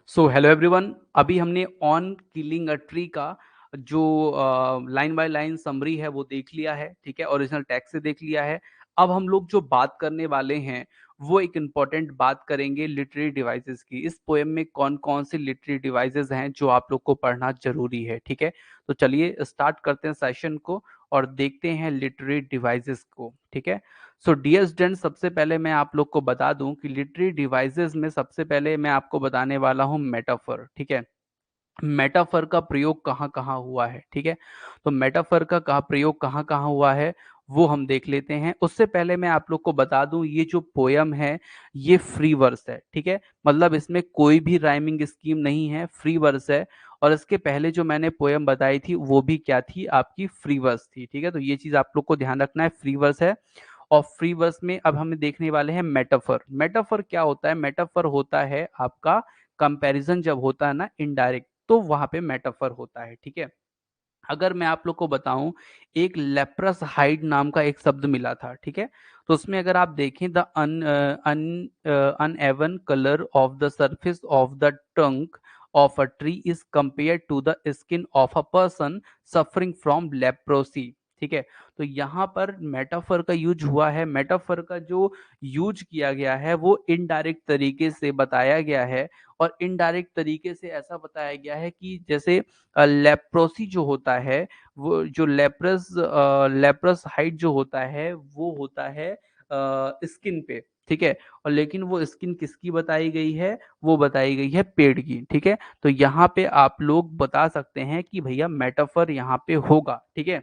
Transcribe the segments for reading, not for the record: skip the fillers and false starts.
So hello everyone, अभी हमने on killing a tree का जो लाइन बाय लाइन समरी है वो देख लिया है। ठीक है, ओरिजिनल टेक्स्ट से देख लिया है। अब हम लोग जो बात करने वाले हैं वो एक इम्पॉर्टेंट बात करेंगे लिटरेरी डिवाइसेस की। इस पोएम में कौन कौन से लिटरेरी डिवाइसेस हैं जो आप लोग को पढ़ना जरूरी है। ठीक है, तो चलिए स्टार्ट करते हैं सेशन को और देखते हैं लिटरेरी डिवाइसेस को। ठीक है, सो डियर स्टूडेंट, सबसे पहले मैं आप लोग को बता दूं कि लिटरेरी डिवाइसेस में सबसे पहले मैं आपको बताने वाला हूं मेटाफर। ठीक है, मेटाफर का प्रयोग कहाँ कहाँ हुआ है। ठीक है, तो मेटाफर का प्रयोग कहाँ कहाँ हुआ है वो हम देख लेते हैं। उससे पहले मैं आप लोग को बता दूं ये जो पोयम है ये फ्री वर्स है। ठीक है, मतलब इसमें कोई भी राइमिंग स्कीम नहीं है, फ्री वर्स है। और इसके पहले जो मैंने पोयम बताई थी वो भी क्या थी, आपकी फ्री वर्स थी। ठीक है, तो ये चीज आप लोग को ध्यान रखना है, फ्री वर्स है। और फ्री वर्स में अब हम देखने वाले हैं मेटाफर। मेटाफर क्या होता है? मेटाफर होता है आपका कंपैरिजन जब होता है ना इनडायरेक्ट, तो वहां पे मेटाफर होता है। ठीक है, अगर मैं आप लोग को बताऊं, एक लेप्रस हाइड नाम का एक शब्द मिला था। ठीक है, तो उसमें अगर आप देखें, the uneven colour of the surface of the trunk of a tree is compare to the skin of a person suffering from leprosy. ठीक है, तो यहाँ पर मेटाफर का यूज हुआ है। मेटाफर का जो यूज किया गया है वो इनडायरेक्ट तरीके से बताया गया है। और इनडायरेक्ट तरीके से ऐसा बताया गया है कि जैसे लेप्रोसी जो होता है, वो जो लेप्रस हाइट जो होता है वो होता है स्किन पे। ठीक है, और लेकिन वो स्किन किसकी बताई गई है? वो बताई गई है पेड़ की। ठीक है, तो यहाँ पे आप लोग बता सकते हैं कि भैया मेटाफर यहाँ पे होगा। ठीक है,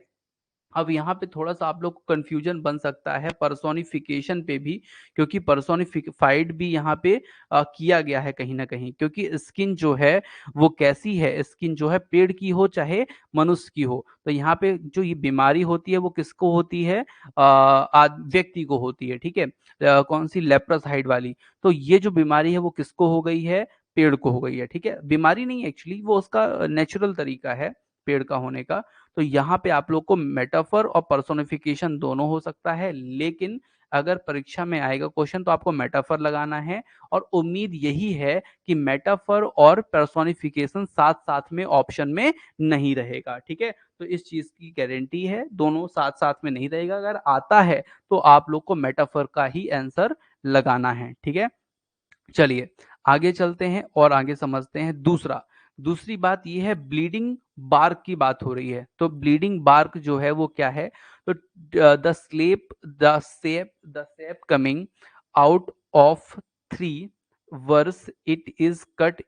अब यहाँ पे थोड़ा सा आप लोग को कंफ्यूजन बन सकता है पर्सोनिफिकेशन पे भी, क्योंकि पर्सोनिफाइड भी यहाँ पे किया गया है कहीं ना कहीं। क्योंकि स्किन जो है वो कैसी है? स्किन जो है पेड़ की हो चाहे मनुष्य की हो, तो यहाँ पे जो ये बीमारी होती है वो किसको होती है? व्यक्ति को होती है। ठीक है, कौन सी? लेप्रोसाइट वाली। तो ये जो बीमारी है वो किसको हो गई है? पेड़ को हो गई है। ठीक है, बीमारी नहीं, एक्चुअली वो उसका नेचुरल तरीका है पेड़ का होने का। तो यहाँ पे आप लोग को मेटाफर और पर्सोनिफिकेशन दोनों हो सकता है, लेकिन अगर परीक्षा में आएगा क्वेश्चन तो आपको मेटाफर लगाना है। और उम्मीद यही है कि मेटाफर और पर्सोनिफिकेशन साथ साथ में ऑप्शन में नहीं रहेगा। ठीक है, तो इस चीज की गारंटी है, दोनों साथ साथ में नहीं रहेगा। अगर आता है तो आप लोग को मेटाफर का ही आंसर लगाना है। ठीक है, चलिए आगे चलते हैं और आगे समझते हैं। दूसरी बात यह है, ब्लीडिंग बार्क की बात हो रही है। तो ब्लीडिंग बार्क जो है वो क्या है? तो the sap coming out of tree once it is cut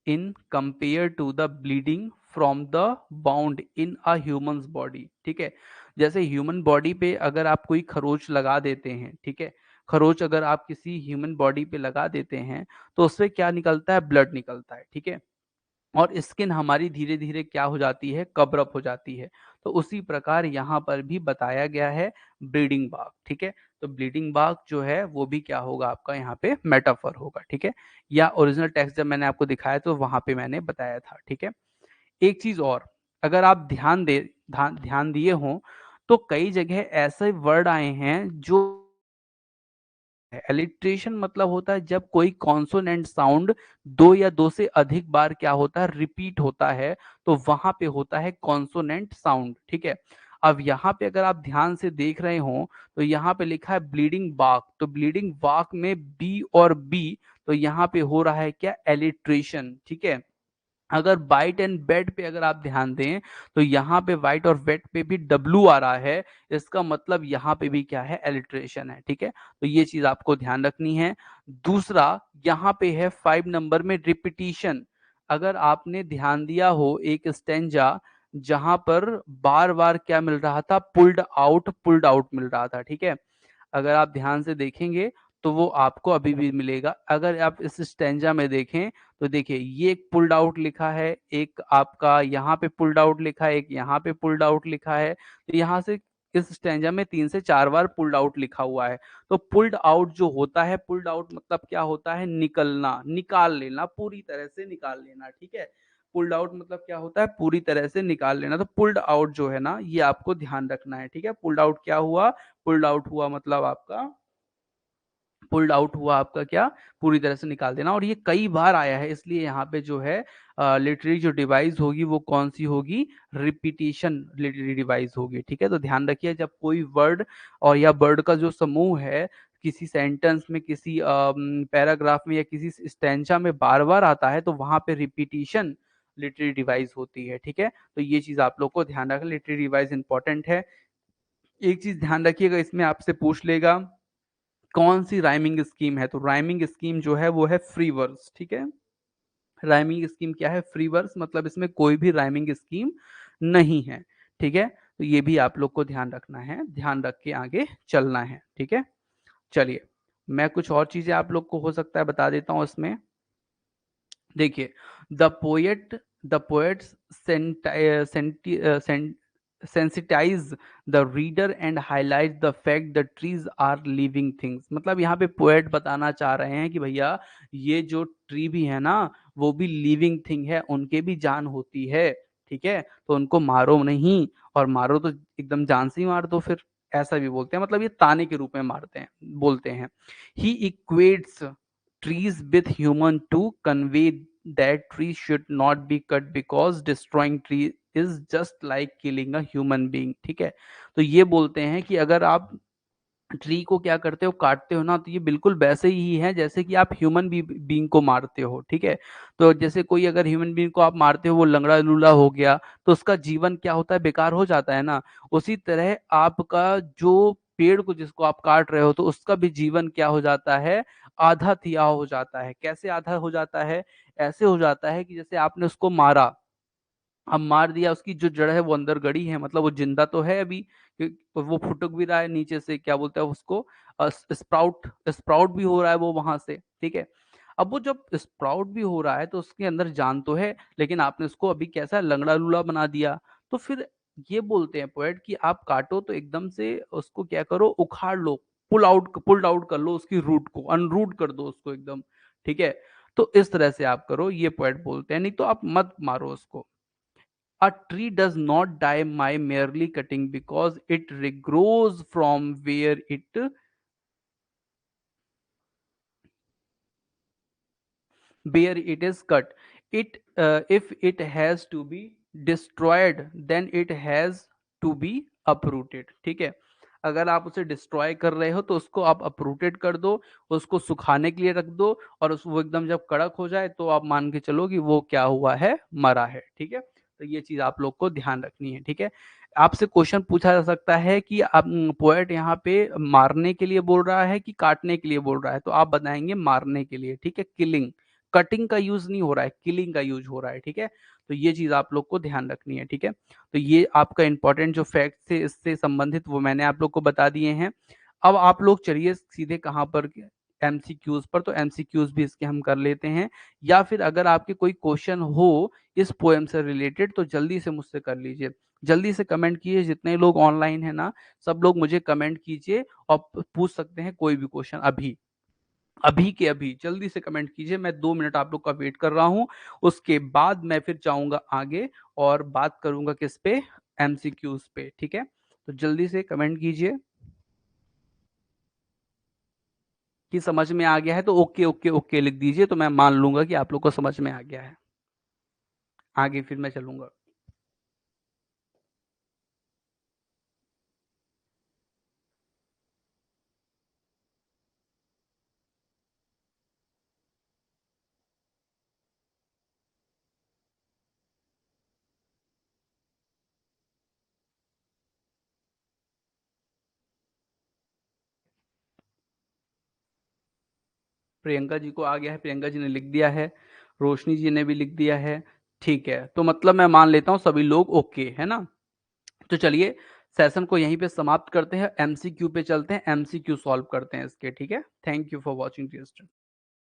in compare to the bleeding from the wound in a human body. ठीक है, जैसे ह्यूमन बॉडी पे अगर आप कोई खरोच लगा देते हैं, ठीक है, खरोच अगर आप किसी ह्यूमन बॉडी पे लगा देते हैं तो उससे क्या निकलता है? ब्लड निकलता है। ठीक है, और स्किन हमारी धीरे धीरे क्या हो जाती है? कवर अप हो जाती है। तो उसी प्रकार यहाँ पर भी बताया गया है ब्लीडिंग बाग। ठीक है, तो ब्लीडिंग बाग जो है वो भी क्या होगा आपका? यहाँ पे मेटाफर होगा। ठीक है, या ओरिजिनल टेक्स्ट जब मैंने आपको दिखाया तो वहां पे मैंने बताया था। ठीक है, एक चीज और, अगर आप ध्यान दिए हों तो कई जगह ऐसे वर्ड आए हैं जो एलिट्रेशन मतलब होता है जब कोई कॉन्सोनेंट साउंड दो या दो से अधिक बार क्या होता है? रिपीट होता है, तो वहां पे होता है कॉन्सोनेंट साउंड। ठीक है, अब यहाँ पे अगर आप ध्यान से देख रहे हो तो यहाँ पे लिखा है ब्लीडिंग बाक, तो ब्लीडिंग बाक में बी और बी, तो यहाँ पे हो रहा है क्या? एलिट्रेशन। ठीक है, अगर बाइट एंड बेड पे अगर आप ध्यान दें तो यहाँ पे वाइट और वेट पे भी डब्लू आ रहा है, इसका मतलब यहाँ पे भी क्या है? एलिट्रेशन है। ठीक है, तो ये चीज आपको ध्यान रखनी है। दूसरा, यहाँ पे है 5 नंबर में रिपीटिशन। अगर आपने ध्यान दिया हो एक स्टेंजा जहां पर बार बार क्या मिल रहा था? पुल्ड आउट मिल रहा था। ठीक है, अगर आप ध्यान से देखेंगे तो वो आपको अभी भी मिलेगा। अगर आप इस स्टेंजा में देखें तो देखिए ये एक पुल्ड आउट लिखा है, एक आपका यहाँ पे पुल्ड आउट लिखा है, एक यहाँ पे पुल्ड आउट लिखा है। तो यहाँ से इस स्टेंजा में 3 से 4 बार पुल्ड आउट लिखा हुआ है। तो पुल्ड आउट जो होता है, पुल्ड आउट मतलब क्या होता है? निकलना, निकाल लेना, पूरी तरह से निकाल लेना। ठीक है, पुल्ड आउट मतलब क्या होता है? पूरी तरह से निकाल लेना। तो पुल्ड आउट जो है ना, ये आपको ध्यान रखना है। ठीक है, पुल्ड आउट क्या हुआ? पुल्ड आउट हुआ मतलब आपका पुल्ड आउट हुआ आपका क्या, पूरी तरह से निकाल देना। और ये कई बार आया है, इसलिए यहाँ पे जो है लिटरेरी जो डिवाइस होगी वो कौन सी होगी, रिपीटिशन लिटरेरी डिवाइस होगी। ठीक है, तो ध्यान रखिए जब कोई वर्ड और या वर्ड का जो समूह है किसी सेंटेंस में, किसी पैराग्राफ में या किसी स्टैंजा में बार बार आता है तो वहां पे रिपीटिशन लिटरेरी डिवाइस होती है। ठीक है, तो ये चीज आप लोग को ध्यान रखना, लिटरेरी डिवाइस इंपॉर्टेंट है। एक चीज ध्यान रखिएगा, इसमें आपसे पूछ लेगा कौन सी राइमिंग स्कीम है, तो राइमिंग स्कीम जो है वो है फ्री वर्स। ठीक है, राइमिंग स्कीम क्या है, फ्री वर्स, मतलब इसमें कोई भी राइमिंग स्कीम नहीं है। ठीक है, तो ये भी आप लोग को ध्यान रखना है, ध्यान रख के आगे चलना है। ठीक है, चलिए मैं कुछ और चीजें आप लोग को हो सकता है बता देता हूं इसमें। देखिए, the poet the poets sensitize the reader and highlight the fact that trees are living things। मतलब यहाँ पे पोएट बताना चाह रहे हैं कि भैया ये जो ट्री भी है ना वो भी लिविंग थिंग है, उनके भी जान होती है। ठीक है, तो उनको मारो नहीं, और मारो तो एकदम जान से ही मार दो फिर, ऐसा भी बोलते हैं, मतलब ये ताने के रूप में मारते हैं, बोलते हैं। ही equates trees with human to convey that trees should not be cut because destroying tree is just like killing a human being। ठीक है, तो ये बोलते हैं कि अगर आप ट्री को क्या करते हो, काटते हो ना, तो ये बिल्कुल वैसे ही है जैसे कि आप ह्यूमन बीइंग को मारते हो। ठीक है, तो जैसे कोई अगर ह्यूमन बीइंग को आप मारते हो, वो लंगड़ा लूला हो गया तो उसका जीवन क्या होता है, बेकार हो जाता है ना। उसी तरह आपका जो पेड़ को जिसको आप काट रहे हो तो उसका भी जीवन क्या हो जाता है, आधा थिया हो जाता है। कैसे आधा हो जाता है, ऐसे हो जाता है कि जैसे आपने उसको मारा, अब मार दिया, उसकी जो जड़ है वो अंदर गड़ी है, मतलब वो जिंदा तो है अभी, वो फुटक भी रहा है नीचे से, क्या बोलते हैं उसको, स्प्राउट स्प्राउट भी हो रहा है वो वहां से। ठीक है, अब वो जब स्प्राउट भी हो रहा है तो उसके अंदर जान तो है, लेकिन आपने उसको अभी कैसा लंगड़ा लूला बना दिया। तो फिर ये बोलते हैं पोएट कि आप काटो तो एकदम से उसको क्या करो, उखाड़ लो, पुल्ड आउट कर लो, उसकी रूट को अनरूट कर दो उसको एकदम। ठीक है, तो इस तरह से आप करो, ये पोएट बोलते हैं, नहीं तो आप मत मारो उसको। A tree does not die by merely cutting because it regrows from where it is cut। If it has to be destroyed then it has to be uprooted। ठीक है, अगर आप उसे डिस्ट्रॉय कर रहे हो तो उसको आप अपरूटेड कर दो, उसको सुखाने के लिए रख दो, और वो एकदम जब कड़क हो जाए तो आप मान के चलो कि वो क्या हुआ है, मरा है। ठीक है, तो ये चीज आप लोग को ध्यान रखनी है। ठीक है, आपसे क्वेश्चन पूछा जा सकता है कि आप पोएट यहाँ पे मारने के लिए बोल रहा है कि काटने के लिए बोल रहा है, तो आप बताएंगे मारने के लिए। ठीक है, किलिंग, कटिंग का यूज नहीं हो रहा है, किलिंग का यूज हो रहा है। ठीक है, तो ये चीज आप लोग को ध्यान रखनी है। ठीक है, तो ये आपका इंपॉर्टेंट जो फैक्ट थे इससे संबंधित वो मैंने आप लोग को बता दिए हैं। अब आप लोग चलिए सीधे कहाँ पर, एमसीक्यूज पर। तो एमसीक्यूज भी इसके हम कर लेते हैं, या फिर अगर आपके कोई क्वेश्चन हो इस पोएम से रिलेटेड तो जल्दी से मुझसे कर लीजिए, जल्दी से कमेंट कीजिए, जितने लोग ऑनलाइन है ना सब लोग मुझे कमेंट कीजिए और पूछ सकते हैं कोई भी क्वेश्चन, अभी अभी के अभी जल्दी से कमेंट कीजिए। मैं 2 मिनट आप लोग का वेट कर रहा हूं, उसके बाद मैं फिर जाऊंगा आगे और बात करूंगा किस पे, एमसीक्यूज पे। ठीक है, तो जल्दी से कमेंट कीजिए कि समझ में आ गया है, तो ओके ओके ओके लिख दीजिए, तो मैं मान लूंगा कि आप लोग को समझ में आ गया है, आगे फिर मैं चलूंगा। प्रियंका जी को आ गया है, प्रियंका जी ने लिख दिया है, रोशनी जी ने भी लिख दिया है। ठीक है, तो मतलब मैं मान लेता हूँ सभी लोग ओके है ना। तो चलिए सेशन को यहीं पे समाप्त करते हैं, एमसीक्यू पे चलते हैं, एमसीक्यू सॉल्व करते हैं इसके। ठीक है, थैंक यू फॉर वॉचिंग।